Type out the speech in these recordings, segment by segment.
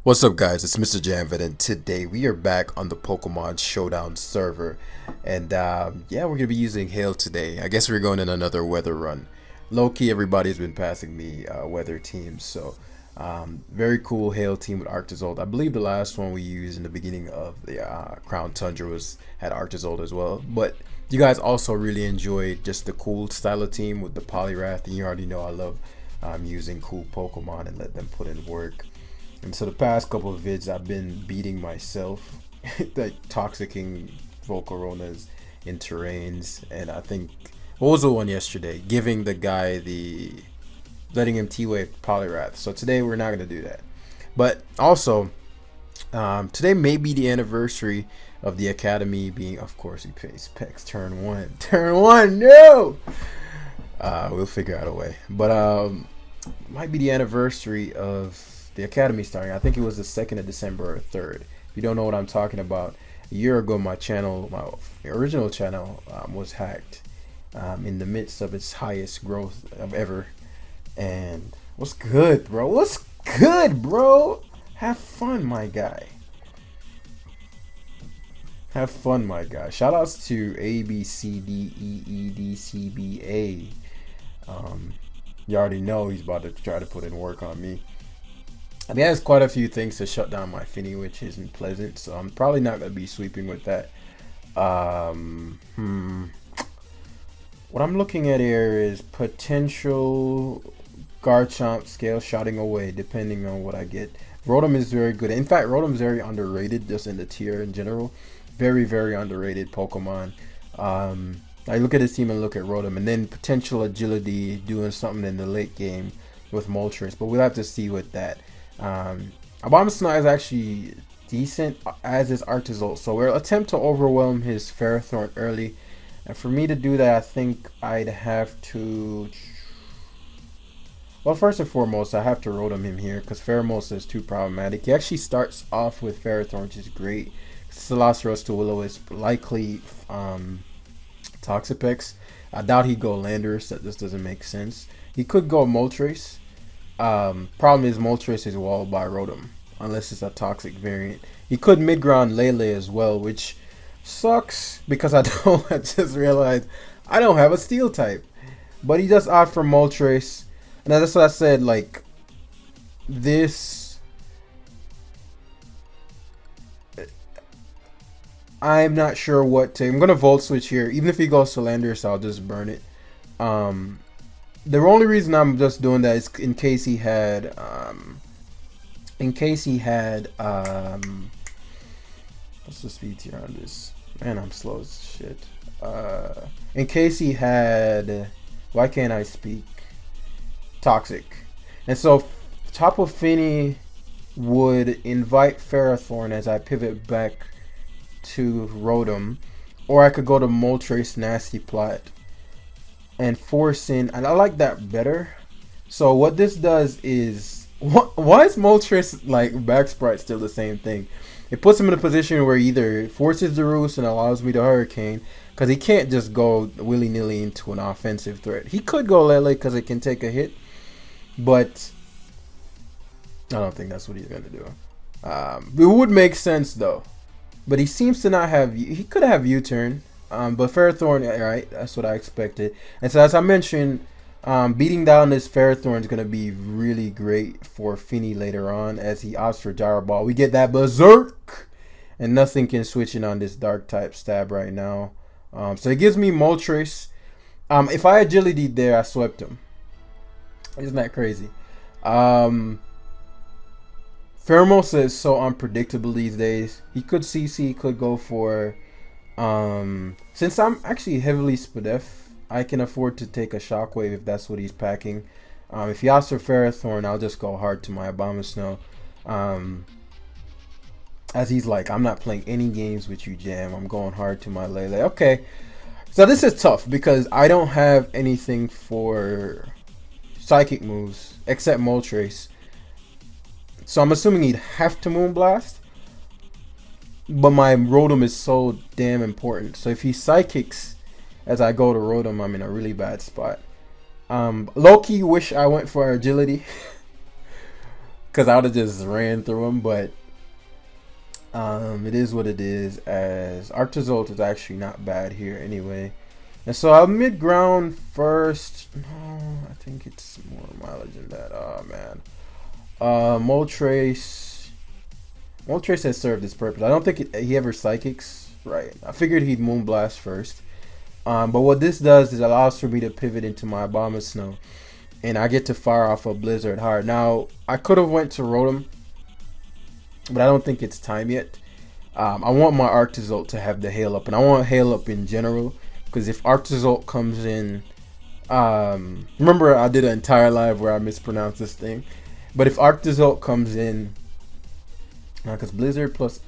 What's up, guys? It's Mr. Janvid, and today we are back on the Pokemon Showdown server. And yeah, we're gonna be using Hail today. I guess we're going in another weather run. Low key, everybody's been passing me weather teams, so very cool Hail team with Arctozolt. I believe the last one we used in the beginning of the Crown Tundra had Arctozolt as well. But you guys also really enjoyed just the cool style of team with the Poliwrath, and you already know I love using cool Pokemon and let them put in work. And so the past couple of vids, I've been beating myself, like toxicking Volcaronas in terrains, and I think what was the one yesterday? Giving the guy letting him T-wave Poliwrath. So today we're not gonna do that. But also, today may be the anniversary of the Academy being, of course, he pays Pex turn one. Turn one, no. We'll figure out a way. But might be the anniversary of the Academy starting. I think it was the 2nd of December or 3rd. If you don't know what I'm talking about, a year ago my original channel was hacked in the midst of its highest growth of ever. And what's good, bro? What's good, bro? Have fun, my guy. Have fun, my guy. Shout outs to ABCDEEDCBA. You already know he's about to try to put in work on me. I mean, he has quite a few things to shut down my Finny, which isn't pleasant, so I'm probably not going to be sweeping with that. What I'm looking at here is potential Garchomp scale shotting away, depending on what I get. Rotom is very good. In fact, Rotom is very underrated, just in the tier in general. Very, very underrated Pokemon. I look at his team and look at Rotom, and then potential agility, doing something in the late game with Moltres, but we'll have to see with that. Abomasnow is actually decent, as is Arctozolt, so we'll attempt to overwhelm his Ferrothorn early. And for me to do that, I think I'd have to... Well, first and foremost, I have to Rotom him here, because Pheromosa is too problematic. He actually starts off with Ferrothorn, which is great. Silasros to Willow is likely Toxapex. I doubt he'd go Landorus, that just doesn't make sense. He could go Moltres. Problem is Moltres is walled by Rotom, unless it's a toxic variant. He could mid-ground Lele as well, which sucks because I just realized I don't have a steel type. But he does opt for Moltres, and that's what I said, like, this, I'm not sure what to, I'm gonna Volt Switch here. Even if he goes to Landorus, I'll just burn it. The only reason I'm just doing that is in case he had, what's the speed tier on this? Man, I'm slow as shit. In case he had, why can't I speak? Toxic. And so Tapu Fini would invite Ferrothorn as I pivot back to Rotom, or I could go to Moltres Nasty Plot and force in, and I like that better. So what this does is, why is Moltres like back sprite still the same thing? It puts him in a position where either forces the roost and allows me to Hurricane, because he can't just go willy-nilly into an offensive threat. He could go Lele because it can take a hit, but I don't think that's what he's gonna do. It would make sense though, but he seems to not have, he could have U-turn. But Ferrothorn, alright, that's what I expected. And so as I mentioned, beating down this Ferrothorn is going to be really great for Finny later on as he opts for Gyro Ball. We get that Berserk, and nothing can switch in on this Dark type stab right now. So it gives me Moltres. If I agility there, I swept him. Isn't that crazy? Pheromosa is so unpredictable these days. He could CC, he could go for... since I'm actually heavily Spadef, I can afford to take a Shockwave if that's what he's packing. If he asks for Ferrothorn, I'll just go hard to my Abomasnow. As he's like, I'm not playing any games with you, Jam. I'm going hard to my Lele. Okay, so this is tough because I don't have anything for Psychic moves except Moltres. So I'm assuming he'd have to Moonblast. But my Rotom is so damn important. So if he Psychics as I go to Rotom, I'm in a really bad spot. Low-key wish I went for Agility. because I would have just ran through him. But it is what it is. As Arctozolt is actually not bad here anyway. And so I'll mid ground first. No, I think it's more mileage than that. Oh man. Moltres. Moltres has served its purpose. I don't think he ever psychics. Right. I figured he'd Moonblast first. But what this does is allows for me to pivot into my Abomasnow, and I get to fire off a Blizzard hard. Now I could have went to Rotom, but I don't think it's time yet. I want my Arctozolt to have the Hail Up, and I want Hail Up in general, because if Arctozolt comes in, remember I did an entire live where I mispronounced this thing, but if Arctozolt comes in, because Blizzard plus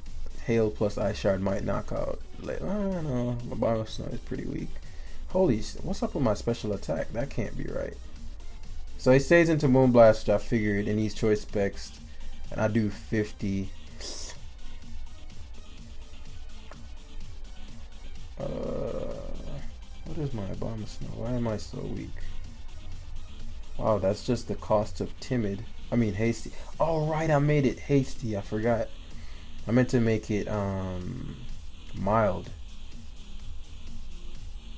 Hail plus Ice Shard might knock out. I don't know, my Abomasnow is pretty weak. Holy, what's up with my special attack? That can't be right. So he stays into Moonblast, which I figured, in these choice specs, and I do 50. What is my Abomasnow? Why am I so weak? Wow, that's just the cost of timid. I mean hasty. Oh right, I made it hasty. I forgot. I meant to make it mild.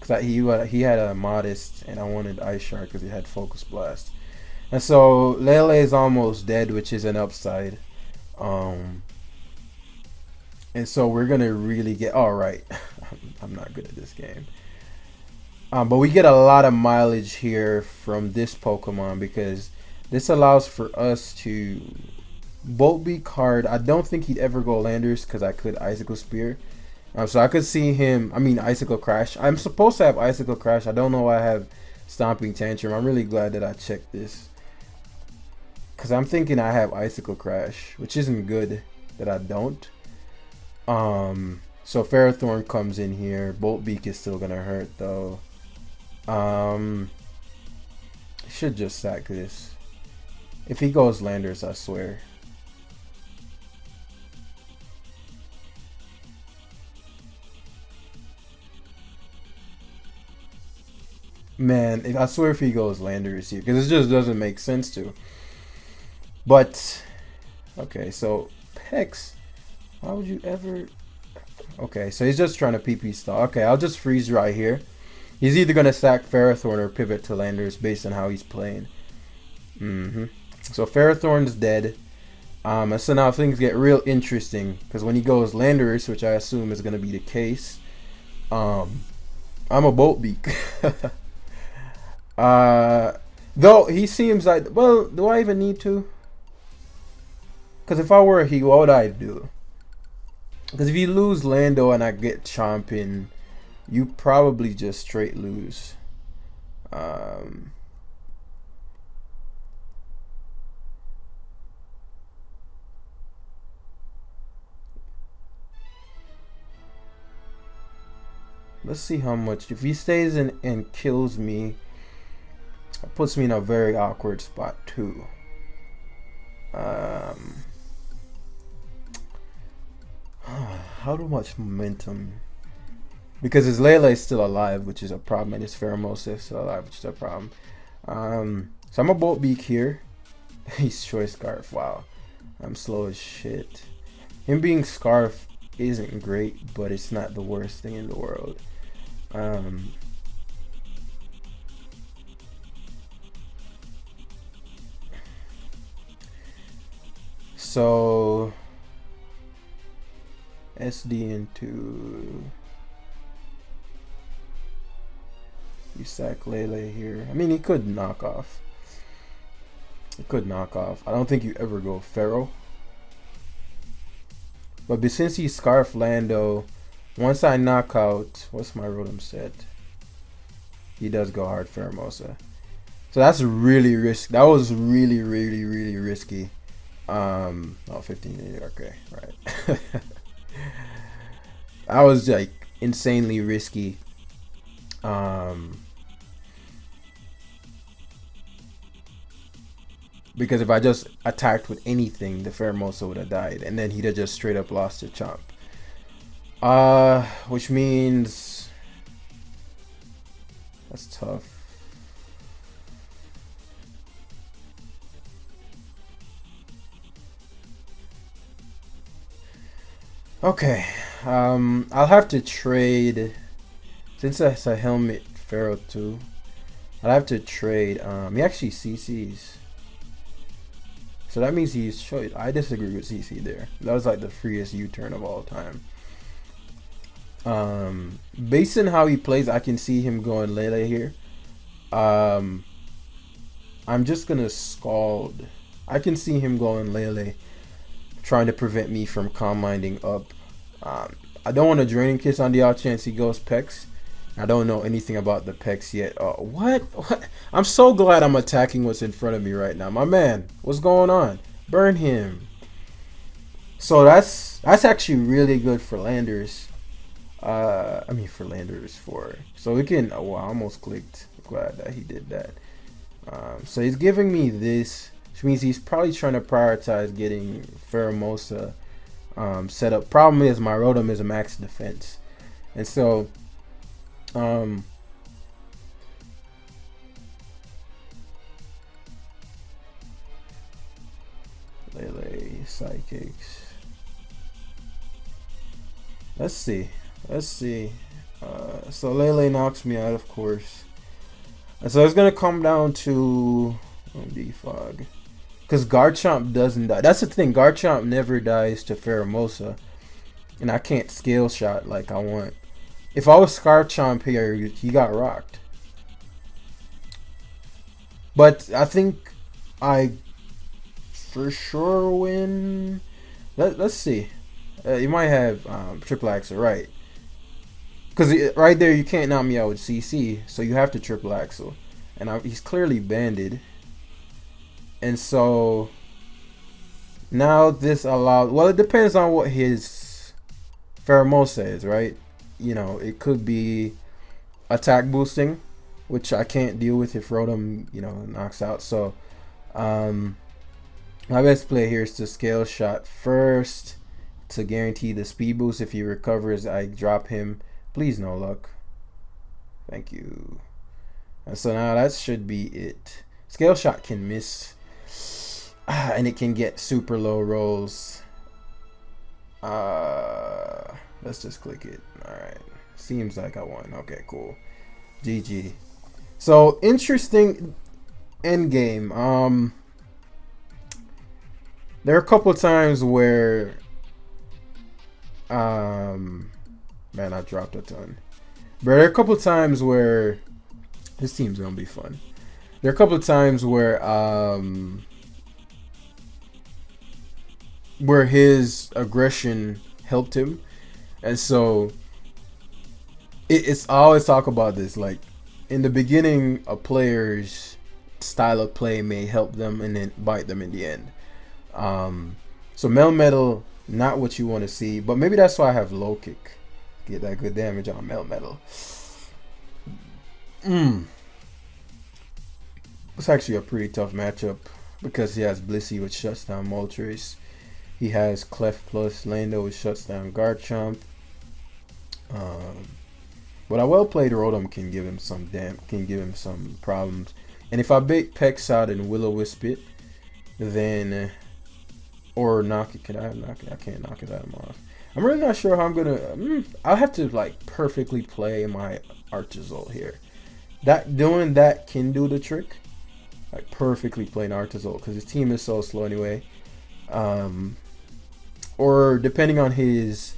Cause he had a modest, and I wanted Ice Shard because he had Focus Blast. And so Lele is almost dead, which is an upside. And so we're gonna really get. All right, I'm not good at this game. But we get a lot of mileage here from this Pokemon because this allows for us to Bolt Beak hard. I don't think he'd ever go Landers because I could Icicle Spear. So I could see him. I mean Icicle Crash. I'm supposed to have Icicle Crash. I don't know why I have Stomping Tantrum. I'm really glad that I checked this, because I'm thinking I have Icicle Crash, which isn't good that I don't. So Ferrothorn comes in here. Bolt Beak is still gonna hurt though. Should just sack this. If he goes Landers, I swear. Man, I swear if he goes Landers here, because it just doesn't make sense to. But okay, so Pex, why would you ever? Okay, so he's just trying to PP stall. Okay, I'll just freeze right here. He's either gonna sack Ferrothorn or pivot to Landers based on how he's playing. So Ferrothorn's dead. And so now things get real interesting because when he goes Landers, which I assume is gonna be the case, I'm a Bolt Beak. Though he seems like, well, do I even need to? Because if I were he, what would I do? Because if you lose Lando and I get Chomping, you probably just straight lose. Let's see how much. If he stays in and kills me, it puts me in a very awkward spot too. How much momentum? Because his Lele is still alive, which is a problem, and his Pheromosa is still alive, which is a problem. So I'm a Bolt Beak here. He's Choice Scarf. Wow, I'm slow as shit. Him being Scarf isn't great, but it's not the worst thing in the world. So SD into you sack Lele here. I mean, he could knock off. He could knock off. I don't think you ever go Pharaoh. But since he's Scarf Lando, once I knock out, what's my Rotom set? He does go hard Pheromosa. So that's really risky. That was really risky. Oh, 15, okay, right. That was like insanely risky. Because if I just attacked with anything, the Pheromosa would have died, and then he'd have just straight up lost to Chomp. Which means that's tough. Okay. I'll have to trade since that's a helmet Pharaoh too. I'll have to trade. He actually CCs. So that means he's showed. I disagree with CC there. That was like the freest U-turn of all time. Based on how he plays, I can see him going Lele here. Um, I'm just gonna scald. I can see him going Lele, trying to prevent me from calm minding up. I don't want a draining kiss on the off chance he goes Pex. I don't know anything about the Pex yet. What? What? I'm so glad I'm attacking what's in front of me right now. My man, what's going on? Burn him. So that's actually really good for Landers. I mean for Landers for so we can. Oh, I almost clicked. Glad that he did that. So he's giving me this, which means he's probably trying to prioritize getting Pheromosa set up. Problem is my Rotom is a max defense, and so Lele Psychics. Let's see. Let's see. So Lele knocks me out, of course. And so it's gonna come down to defog, because Garchomp doesn't die. That's the thing. Garchomp never dies to Pheromosa, and I can't scale shot like I want. If I was Garchomp here, he got rocked. But I think I for sure win. Let's see. You might have triple axle, right? Because right there, you can't knock me out with CC, so you have to triple axle. And he's clearly banded. And so now this allows. Well, it depends on what his Pheromosa is, right? You know, it could be attack boosting, which I can't deal with if Rotom, knocks out. So my best play here is to scale shot first to guarantee the speed boost. If he recovers, I drop him. Please, no luck. Thank you. And so now that should be it. Scale shot can miss. And it can get super low rolls. Let's just click it. Alright. Seems like I won. Okay, cool. GG. So, interesting end game. There are a couple of times where man, I dropped a ton. But there are a couple of times where this team's gonna be fun. There are a couple of times where his aggression helped him, and so it's I always talk about this. Like in the beginning, a player's style of play may help them and then bite them in the end. So Melmetal, not what you want to see, but maybe that's why I have low kick. Get that good damage on Melmetal. It's actually a pretty tough matchup because he has Blissey, which shuts down Moltres. He has Clef plus Lando, which shuts down Garchomp. But a well played Rotom can give him some problems. And if I bait Pex out and Will-O-Wisp it, then or knock it. Can I knock it? I can't knock it out of him off. I'm really not sure how I'm gonna. I'll have to like perfectly play my Arctozolt here. Doing that can do the trick. Like perfectly playing Arctozolt because his team is so slow anyway. Or depending on his,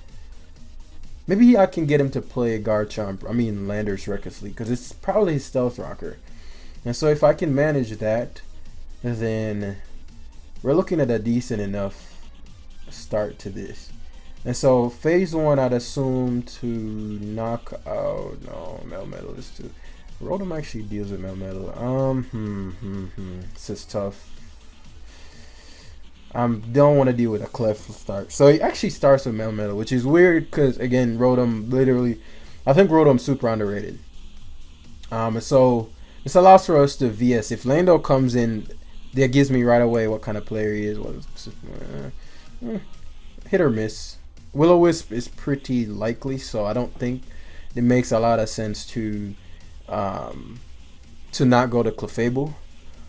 maybe I can get him to play Garchomp. I mean Landers recklessly because it's probably his Stealth Rocker. And so if I can manage that, then we're looking at a decent enough start to this. And so phase one, I'd assume to knock out. No, Melmetal is too. Rotom actually deals with Melmetal. This is tough. I don't want to deal with a Clef start. So he actually starts with Melmetal, which is weird because again, Rotom literally, I think Rotom's super underrated. And so this allows for us to VS. If Lando comes in, that gives me right away what kind of player he is. Hit or miss. Will-O-Wisp is pretty likely, so I don't think it makes a lot of sense to not go to Clefable.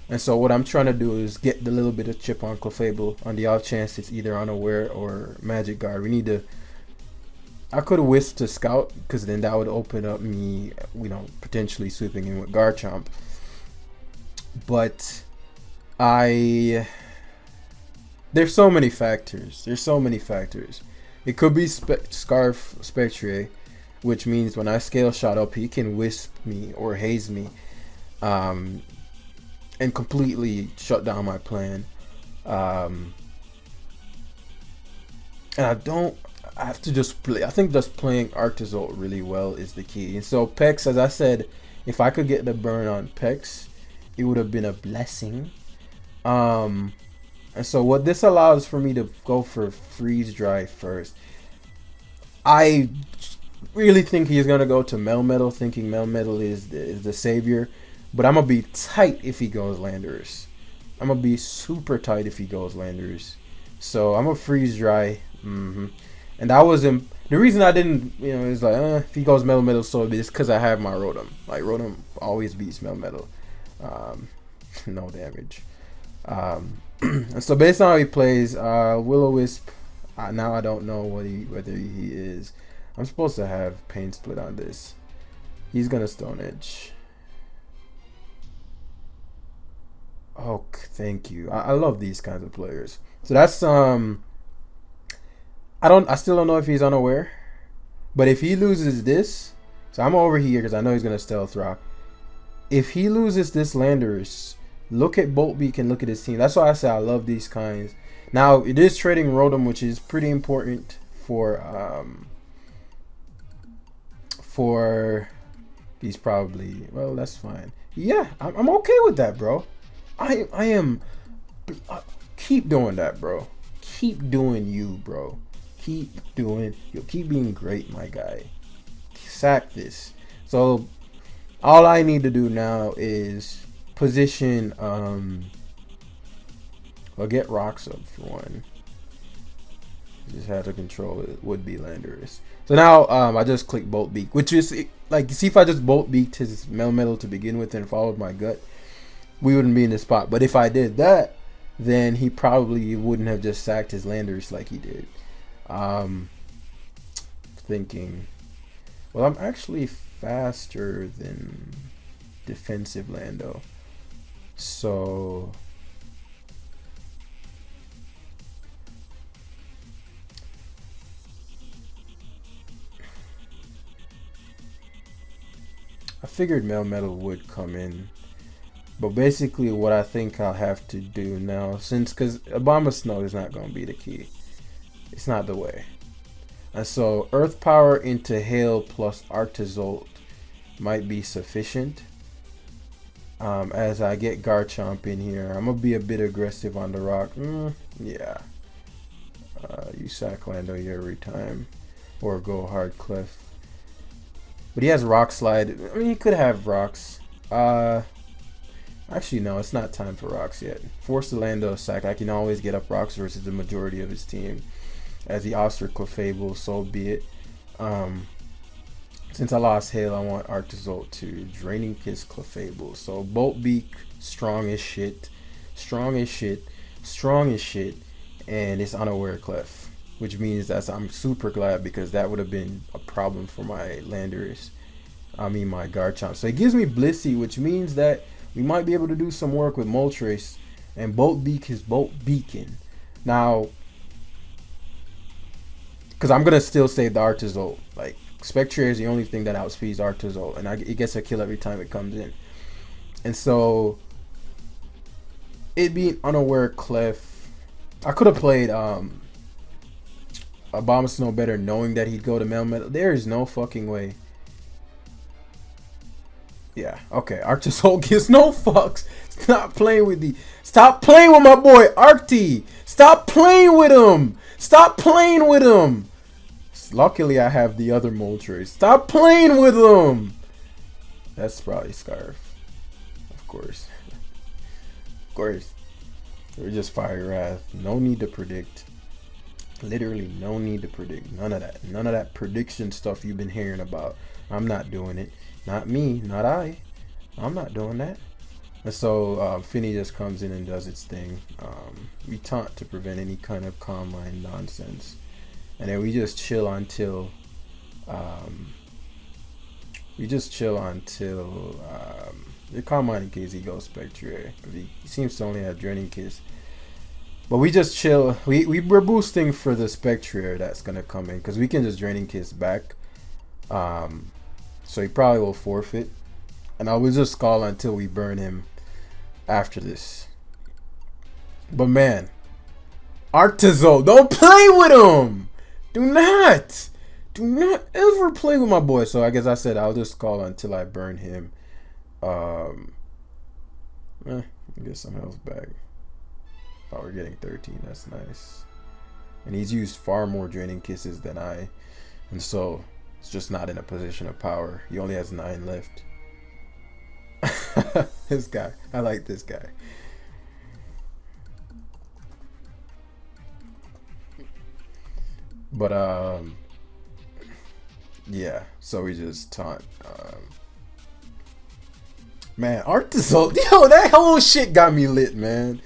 And so what I'm trying to do is get the little bit of chip on Clefable on the off chance it's either unaware or Magic Guard. We need to I could have wished to scout because then that would open up me, potentially sweeping in with Garchomp. But I there's so many factors. It could be Scarf Spectre, which means when I scale shot up, he can wisp me or haze me, and completely shut down my plan. And I have to just play. I think just playing Arctozolt really well is the key. And so Pex, as I said, if I could get the burn on Pex, it would have been a blessing. And so what this allows for me to go for Freeze Dry first. I really think he's gonna go to Melmetal, thinking Melmetal is the savior. But I'm gonna be tight if he goes Landorus. I'm gonna be super tight if he goes Landorus. So I'm gonna Freeze Dry. And that was him. The reason I didn't, is like, if he goes Melmetal, so it's because I have my Rotom. Like, Rotom always beats Melmetal. No damage. And so based on how he plays, Will-O-Wisp, now I don't know whether he is. I'm supposed to have Pain Split on this. He's gonna Stone Edge. Oh, thank you. I love these kinds of players. So that's I still don't know if he's unaware, but if he loses this, so I'm over here because I know he's gonna Stealth Rock. If he loses this Landorus, look at Bolt Beak and look at his team. That's why I say I love these kinds. Now it is trading Rotom, which is pretty important for he's probably, well, that's fine. Yeah, I'm okay with that, bro. I am. Keep doing that, bro. Keep doing you, bro. Keep being great, my guy. Sack this. So all I need to do now is position well, get rocks up for one. Just have to control it. Would be Landorus. So now I just click Bolt Beak, which is like, see, if I just Bolt Beaked his Melmetal to begin with and followed my gut, we wouldn't be in this spot. But if I did that, then he probably wouldn't have just sacked his Landorus like he did. Thinking, well, I'm actually faster than defensive Lando, so I figured Melmetal would come in. But basically what I think I'll have to do now, because Abomasnow is not going to be the key. It's not the way. And so Earth Power into Hail plus Arctozolt might be sufficient. As I get Garchomp in here, I'm going to be a bit aggressive on the rock. Yeah. You sack Lando here every time. Or go Hard Clef. But he has Rock Slide. I mean, he could have rocks. Actually, no, it's not time for rocks yet. Force the Lando sack. I can always get up rocks versus the majority of his team. As he Oscar Clefable, so be it. Since I lost Hail, I want Arctozolt to Draining Kiss Clefable. So Bolt Beak, strong as shit. And it's Unaware Clef. Which means that I'm super glad, because that would have been a problem for my Landorus. My Garchomp. So it gives me Blissey, which means that we might be able to do some work with Moltres, and Bolt Beak is Bolt Beacon. Now, because I'm gonna still save the Arctozolt. Like, Spectre is the only thing that outspeeds Arctozolt, and it gets a kill every time it comes in. And so, it being Unaware Clef, I could have played Abomasnow better, knowing that he'd go to Melmetal. There is no fucking way. Yeah, okay. Arctozolt gives no fucks. Stop playing with my boy Arcti. Stop playing with him. Luckily, I have the other Moltres. Stop playing with him. That's probably Scarf. Of course. We're just Fire Wrath. No need to predict. Literally no need to predict. None of that prediction stuff you've been hearing about. I'm not doing it. Not me, not I. I'm not doing that. And so Finny just comes in and does its thing. We taunt to prevent any kind of Calm Mind nonsense. And then we just chill until Um, we just chill until the Carmine in case he goes Spectre, because he seems to only have Draining Kiss. But we just chill. We're boosting for the Spectre that's gonna come in, because we can just Draining Kiss back. So he probably will forfeit, and I will just Skull until we burn him after this. But man, Arctozolt, don't play with him. Do not ever play with my boy. So I guess I said I'll just Skull until I burn him. Get some health back. Oh, we're getting 13. That's nice. And he's used far more Draining Kisses than I, and so it's just not in a position of power. He only has 9 left. This guy, I like this guy. But yeah. So we just taunt. Man, Arctozolt, yo, that whole shit got me lit, man.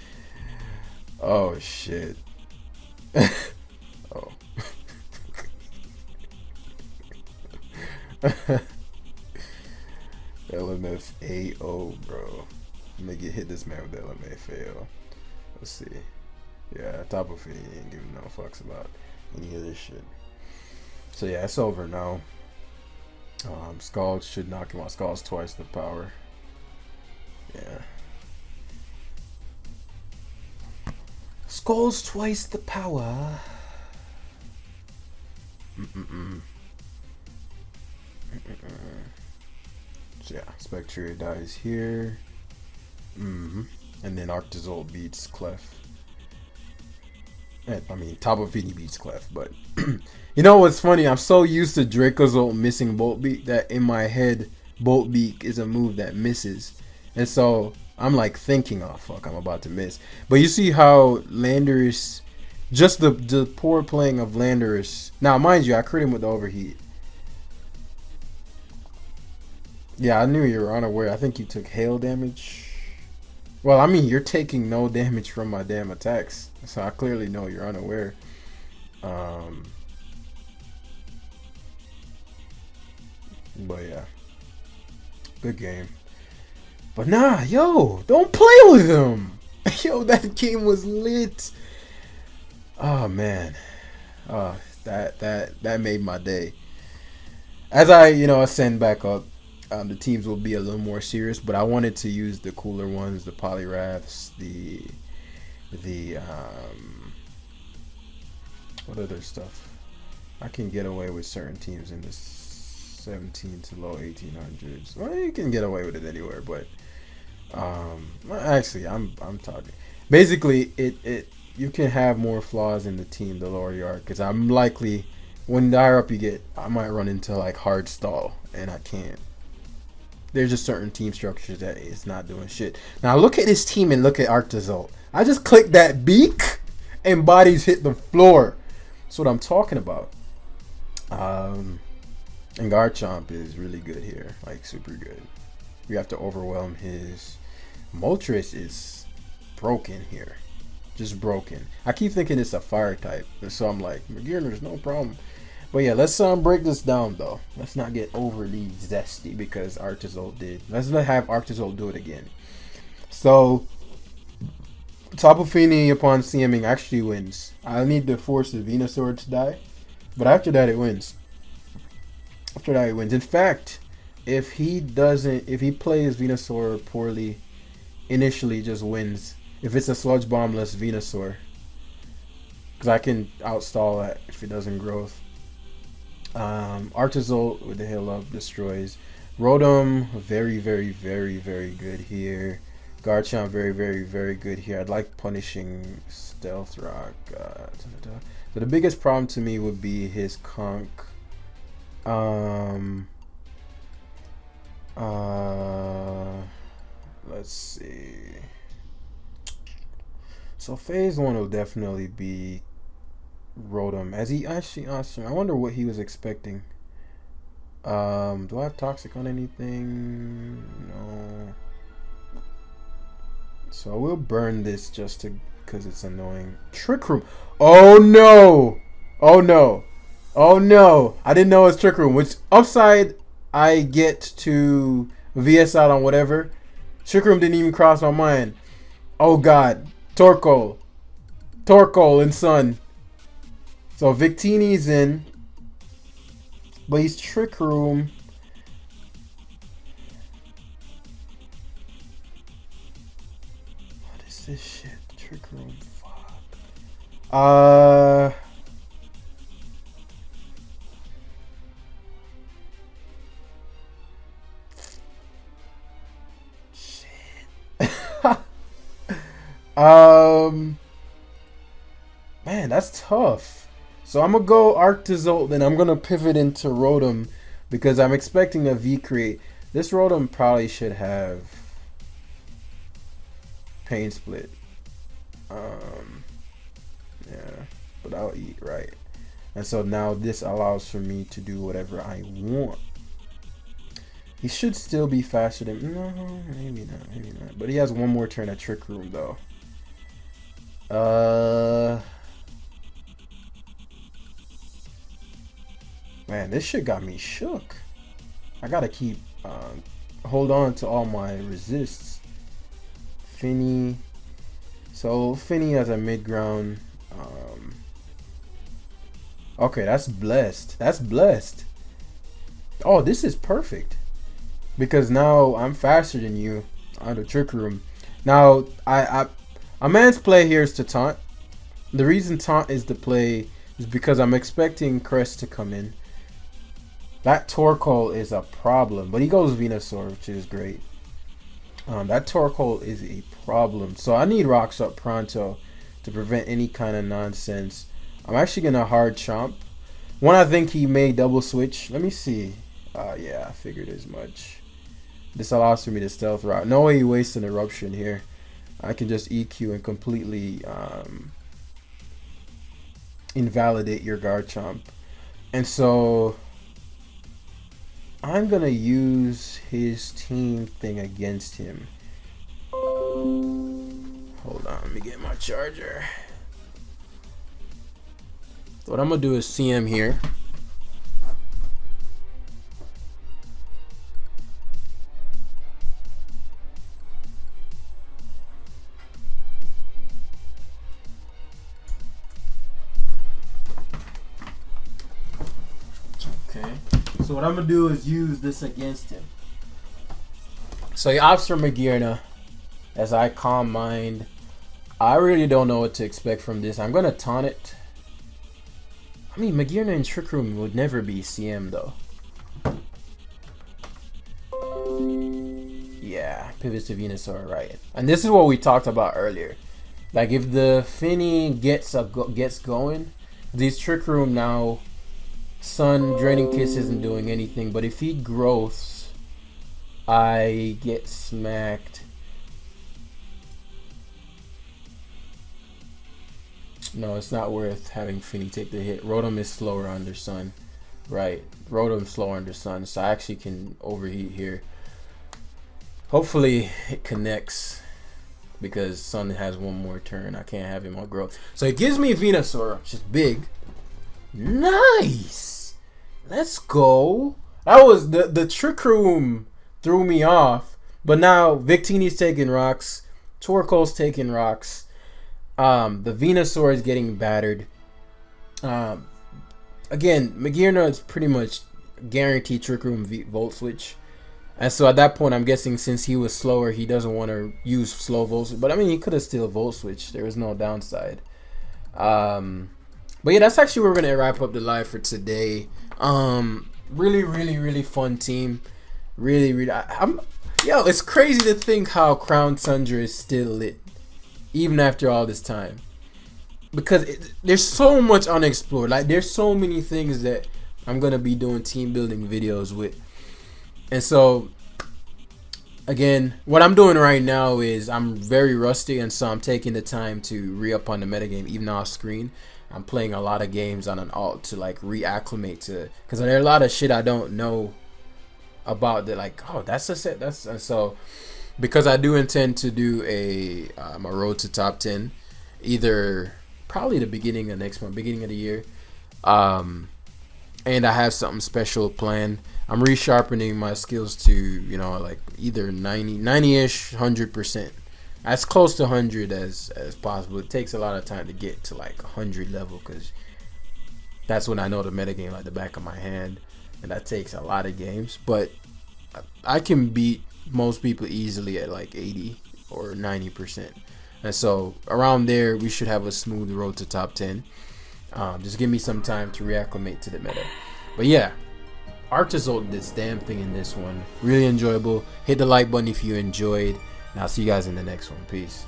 Oh shit. Oh. LMFAO, bro. Make it hit this man with the LMFAO. Let's see. Yeah, top of it, he ain't giving no fucks about any of this shit. So yeah, it's over now. Scald should knock him out. Scald's twice the power. Yeah. Skull's twice the power. So yeah, Spectre dies here. And then Arctozolt beats Clef. I mean, Tabafini beats Clef, but you know what's funny? I'm so used to Dracozolt missing Bolt Beak that in my head, Bolt Beak is a move that misses. And so I'm like thinking, oh fuck, I'm about to miss. But you see how Landorus, just the poor playing of Landorus. Now, mind you, I crit him with the overheat. Yeah, I knew you were unaware. I think you took hail damage. Well, I mean, you're taking no damage from my damn attacks. So I clearly know you're unaware. But yeah. Good game. But nah, yo, don't play with him. Yo, that game was lit. Oh man. That made my day. As I, ascend back up, the teams will be a little more serious, but I wanted to use the cooler ones, the Polyraths, the what other stuff? I can get away with certain teams in the 17 to low 1800s. Well, you can get away with it anywhere, but actually, I'm talking. Basically, you can have more flaws in the team the lower you are, because I'm likely, when the higher up you get, I might run into like hard stall, and I can't. There's just certain team structures that it's not doing shit. Now look at this team and look at Arctozolt. I just clicked that beak and bodies hit the floor. That's what I'm talking about. And Garchomp is really good here, like super good. We have to overwhelm his. Moltres is broken here, just broken. I keep thinking it's a fire type, and so I'm like, McGearner's no problem. But yeah, let's break this down though. Let's not get overly zesty because Arctozolt did. Let's not have Arctozolt do it again. So Tapu Fini upon CMing actually wins. I need to force the Venusaur to die, but after that it wins. After that it wins. In fact, if he plays Venusaur poorly, initially just wins. If it's a Sludge Bombless Venusaur, because I can outstall that if it doesn't growth. Arctozolt with the heal up destroys. Rotom, very, very, very, very good here. Garchomp, very, very, very good here. I'd like punishing Stealth Rock. So the biggest problem to me would be his Conk. Let's see. So phase 1 will definitely be Rotom. As he actually answered, I wonder what he was expecting. Do I have Toxic on anything? No. So we'll burn this just because it's annoying. Trick Room. Oh no! Oh no! Oh no, I didn't know it's Trick Room. Which upside I get to VS out on whatever. Trick Room didn't even cross my mind. Oh god, Torkoal and Sun. So Victini's in, but he's Trick Room. What is this shit? Trick Room. Fuck. Man, that's tough. So I'm gonna go Arctozolt, then I'm gonna pivot into Rotom because I'm expecting a V create. This Rotom probably should have Pain Split. Yeah, but I'll eat right. And so now this allows for me to do whatever I want. He should still be faster than... No, maybe not. But he has one more turn at Trick Room, though. Man, this shit got me shook. I gotta keep... hold on to all my resists. Finny. So, Finny has a mid-ground. Okay, that's blessed. That's blessed. Oh, this is perfect. Because now I'm faster than you on the Trick Room. Now, a man's play here is to taunt. The reason taunt is the play is because I'm expecting Crest to come in. That Torkoal is a problem, but he goes Venusaur, which is great. That Torkoal is a problem. So I need Rocks up pronto to prevent any kind of nonsense. I'm actually going to hard chomp. One, I think he may double switch. Let me see. Yeah, I figured as much. This allows for me to stealth route. No way he wastes an eruption here. I can just EQ and completely invalidate your Garchomp. And so I'm going to use his team thing against him. Hold on, let me get my charger. So what I'm going to do is CM here. Okay. So what I'm going to do is use this against him. So he opts for Magearna as I Calm Mind. I really don't know what to expect from this. I'm going to taunt it. I mean, Magearna and Trick Room would never be CM though. Yeah, pivots to Venusaur, right. And this is what we talked about earlier. Like if the Finny gets going, these Trick Room now, Sun Draining Kiss isn't doing anything. But if he growths, I get smacked. No, it's not worth having Finny take the hit. Rotom is slower under Sun. Right. Rotom's slower under Sun, so I actually can overheat here. Hopefully it connects because Sun has one more turn. I can't have him on growth. So it gives me Venusaur, which is big. Nice. Let's go. That was the Trick Room threw me off. But now Victini's taking rocks. Torkoal's taking rocks. The Venusaur is getting battered. Again, Magearna is pretty much guaranteed Trick Room Volt Switch. And so at that point, I'm guessing since he was slower, he doesn't want to use slow Volt Switch. But I mean, he could have still Volt Switched. There was no downside. But yeah, that's actually where we're going to wrap up the live for today. Really fun team. Really, yo, it's crazy to think how Crown Tundra is still lit. Even after all this time. Because there's so much unexplored. Like, there's so many things that I'm going to be doing team building videos with. And so, again, what I'm doing right now is I'm very rusty. And so I'm taking the time to re-up on the metagame, even off screen. I'm playing a lot of games on an alt to, like, reacclimate to. Because there's a lot of shit I don't know about that. Like, oh, that's a set. And so... because I do intend to do a road to top 10, either probably the beginning of next month, beginning of the year. and I have something special planned. I'm resharpening my skills to, you know, like either 90-ish, 100%. As close to 100 as possible. It takes a lot of time to get to like 100 level, because that's when I know the metagame like the back of my hand, and that takes a lot of games. But I can beat most people easily at like 80 or 90%. And so around there, we should have a smooth road to top 10. Just give me some time to reacclimate to the meta. But yeah, Arctozolt did this damn thing in this one. Really enjoyable. Hit the like button if you enjoyed. And I'll see you guys in the next one. Peace.